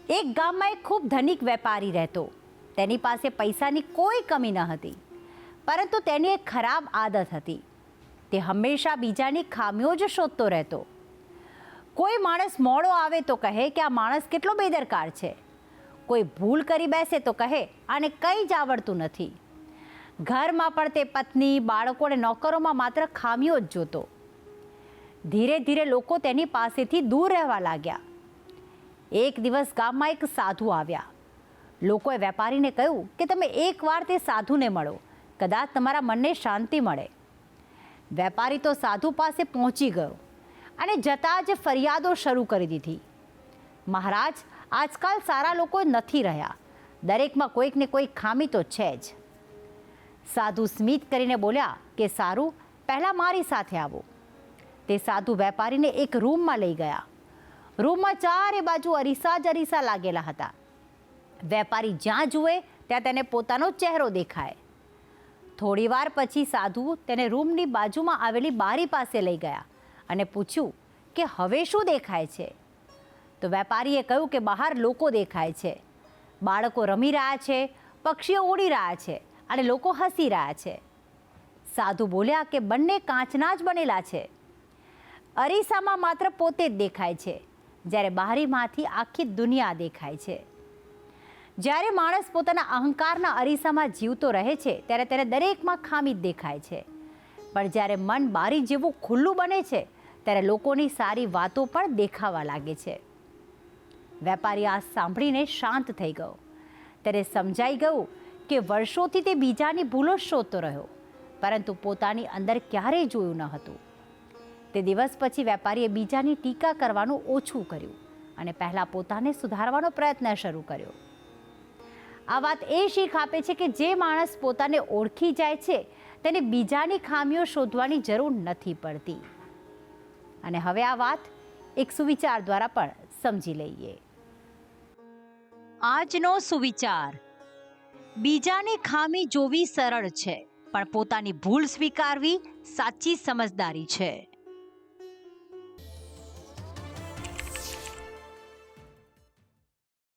એક ગામમાં એક ખૂબ ધનિક વેપારી રહેતો. તેની પાસે પૈસાની કોઈ કમી ન હતી, પરંતુ તેની એક ખરાબ આદત હતી. તે હંમેશા બીજાની ખામીઓ જ શોધતો રહેતો. કોઈ માણસ મોડો આવે તો કહે કે આ માણસ કેટલો બેદરકાર છે. કોઈ ભૂલ કરી બેસે તો કહે આને કંઈ જ આવડતું નથી. ઘરમાં પણ તે પત્ની, બાળકો અને નોકરોમાં માત્ર ખામીઓ જ જોતો. ધીરે ધીરે લોકો તેની પાસેથી દૂર રહેવા લાગ્યા. એક દિવસ ગામમાં એક સાધુ આવ્યા. લોકોએ વેપારીને કહ્યું કે તમે એકવાર તે સાધુને મળો, કદાચ તમારા મનને શાંતિ મળે. વેપારી તો સાધુ પાસે પહોંચી ગયો અને જતાં જ ફરિયાદો શરૂ કરી દીધી. મહારાજ, આજકાલ સારા લોકો નથી રહ્યા. દરેકમાં કોઈક ને કોઈક ખામી તો છે જ. સાધુ સ્મિત કરીને બોલ્યા કે સારું, પહેલાં મારી સાથે આવો. તે સાધુ વેપારીને એક રૂમમાં લઈ ગયા. રૂમમાં ચારે બાજુ અરીસા જ અરીસા લાગેલા હતા. વેપારી જ્યાં જુએ ત્યાં તેને પોતાનો ચહેરો દેખાય. થોડીવાર પછી સાધુ તેને રૂમની બાજુમાં આવેલી બારી પાસે લઈ ગયા અને પૂછ્યું કે હવે શું દેખાય છે? તો વેપારીએ કહ્યું કે બહાર લોકો દેખાય છે. બાળકો રમી રહ્યા છે, પક્ષીઓ ઉડી રહ્યા છે અને લોકો હસી રહ્યા છે. સાધુ બોલ્યા કે બંને કાચના જ બનેલા છે. અરીસામાં માત્ર પોતે જ દેખાય છે, જ્યારે બારીમાંથી આખી દુનિયા દેખાય છે. જ્યારે માણસ પોતાના અહંકારના અરીસામાં જીવતો રહે છે ત્યારે તેને દરેકમાં ખામી જ દેખાય છે. પણ જ્યારે મન બારી જેવું ખુલ્લું બને છે ત્યારે લોકોની સારી વાતો પણ દેખાવા લાગે છે. વેપારી આ સાંભળીને શાંત થઈ ગયો. તેને સમજાઈ ગયું કે વર્ષોથી તે બીજાની ભૂલો શોધતો રહ્યો, પરંતુ પોતાની અંદર ક્યારેય જોયું ન હતું. તે દિવસ પછી વેપારીએ બીજાની ટીકા કરવાનું ઓછું કર્યું અને પહેલાં પોતાને સુધારવાનો પ્રયત્ન શરૂ કર્યો. આ વાત એ શીખ આપે છે કે જે માણસ પોતાને ઓળખી જાય છે તેને બીજાની ખામીઓ શોધવાની જરૂર નથી પડતી. અને હવે આ વાત એક સુવિચાર દ્વારા પણ સમજી લઈએ. આજનો સુવિચાર: બીજાની ખામી જોવી સરળ છે, પણ પોતાની ભૂલ સ્વીકારવી સાચી સમજદારી છે.